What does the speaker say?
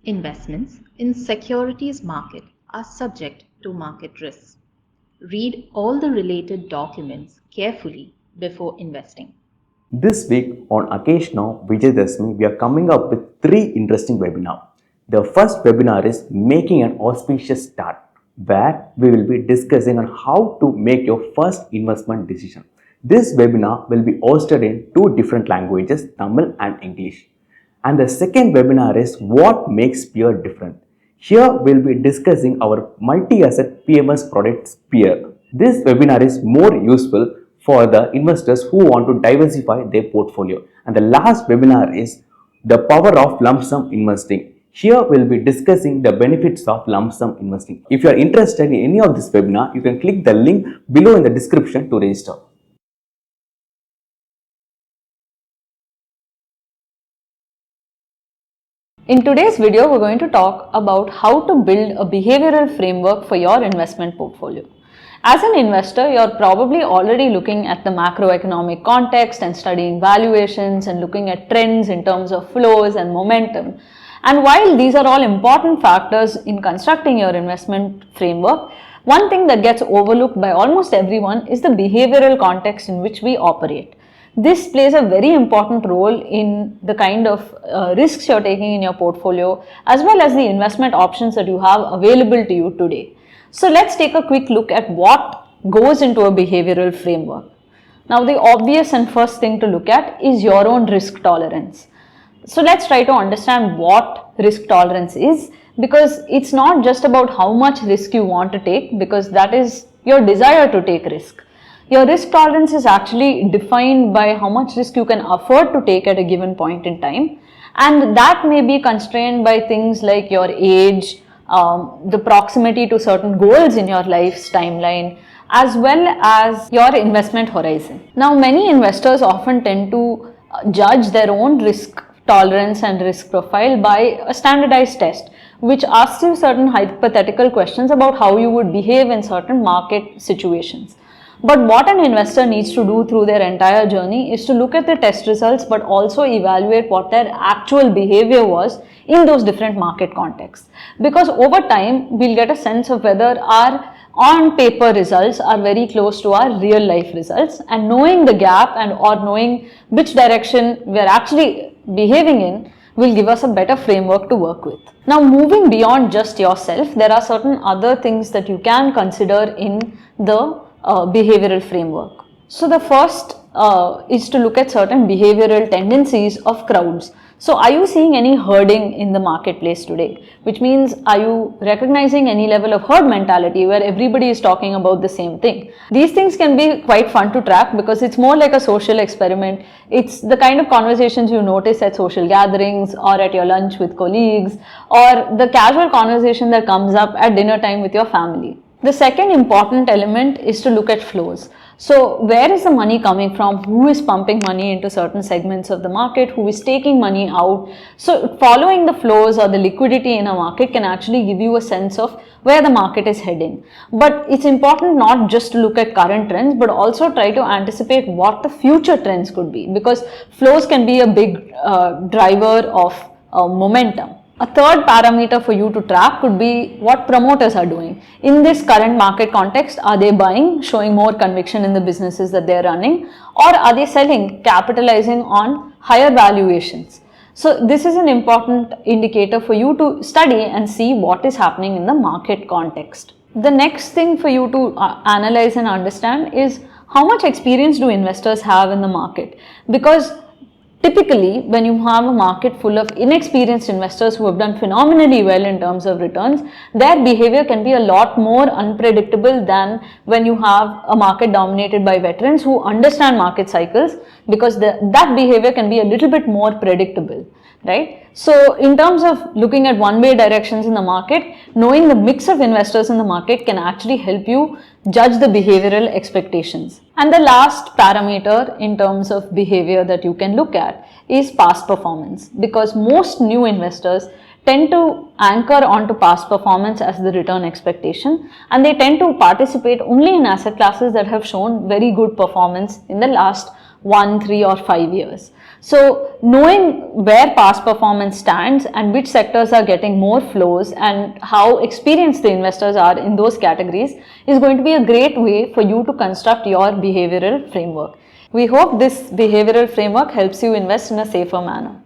Investments in securities market are subject to market risks. Read all the related documents carefully before investing. This week on Occasional Vijayadashmi, we are coming up with 3 interesting webinars. The first webinar is Making an Auspicious Start, where we will be discussing on how to make your first investment decision. This webinar will be hosted in 2 different languages, Tamil and English. And the second webinar is What Makes Peer Different. Here we will be discussing our multi-asset PMS product Peer. This webinar is more useful for the investors who want to diversify their portfolio. And the last webinar is The Power of Lump Sum Investing. Here we will be discussing the benefits of lump sum investing. If you are interested in any of this webinar, you can click the link below in the description to register. In today's video, we're going to talk about how to build a behavioral framework for your investment portfolio. As an investor, you're probably already looking at the macroeconomic context and studying valuations and looking at trends in terms of flows and momentum. And while these are all important factors in constructing your investment framework, one thing that gets overlooked by almost everyone is the behavioral context in which we operate. This plays a very important role in the kind of risks you're taking in your portfolio, as well as the investment options that you have available to you today. So let's take a quick look at what goes into a behavioral framework. Now, the obvious and first thing to look at is your own risk tolerance. So let's try to understand what risk tolerance is, because it's not just about how much risk you want to take, because that is your desire to take risk. Your risk tolerance is actually defined by how much risk you can afford to take at a given point in time, and that may be constrained by things like your age, the proximity to certain goals in your life's timeline, as well as your investment horizon. Now, many investors often tend to judge their own risk tolerance and risk profile by a standardized test, which asks you certain hypothetical questions about how you would behave in certain market situations. But what an investor needs to do through their entire journey is to look at the test results, but also evaluate what their actual behavior was in those different market contexts. Because over time, we'll get a sense of whether our on paper results are very close to our real life results, and knowing the gap and or knowing which direction we are actually behaving in will give us a better framework to work with. Now, moving beyond just yourself, there are certain other things that you can consider in the behavioral framework. So the first is to look at certain behavioral tendencies of crowds. So are you seeing any herding in the marketplace today? Which means, are you recognizing any level of herd mentality where everybody is talking about the same thing? These things can be quite fun to track because it's more like a social experiment. It's the kind of conversations you notice at social gatherings or at your lunch with colleagues, or the casual conversation that comes up at dinner time with your family. The second important element is to look at flows. So where is the money coming from? Who is pumping money into certain segments of the market? Who is taking money out? So following the flows or the liquidity in a market can actually give you a sense of where the market is heading. But it's important not just to look at current trends, but also try to anticipate what the future trends could be, because flows can be a big driver of momentum. A third parameter for you to track could be what promoters are doing. In this current market context, are they buying, showing more conviction in the businesses that they're running, or are they selling, capitalizing on higher valuations? So this is an important indicator for you to study and see what is happening in the market context. The next thing for you to analyze and understand is how much experience do investors have in the market, because typically, when you have a market full of inexperienced investors who have done phenomenally well in terms of returns, their behavior can be a lot more unpredictable than when you have a market dominated by veterans who understand market cycles, because that behavior can be a little bit more predictable, right? So in terms of looking at one-way directions in the market, knowing the mix of investors in the market can actually help you judge the behavioral expectations. And the last parameter in terms of behavior that you can look at is past performance, because most new investors tend to anchor onto past performance as the return expectation, and they tend to participate only in asset classes that have shown very good performance in the last 1, 3 or 5 years. So knowing where past performance stands and which sectors are getting more flows and how experienced the investors are in those categories is going to be a great way for you to construct your behavioral framework. We hope this behavioral framework helps you invest in a safer manner.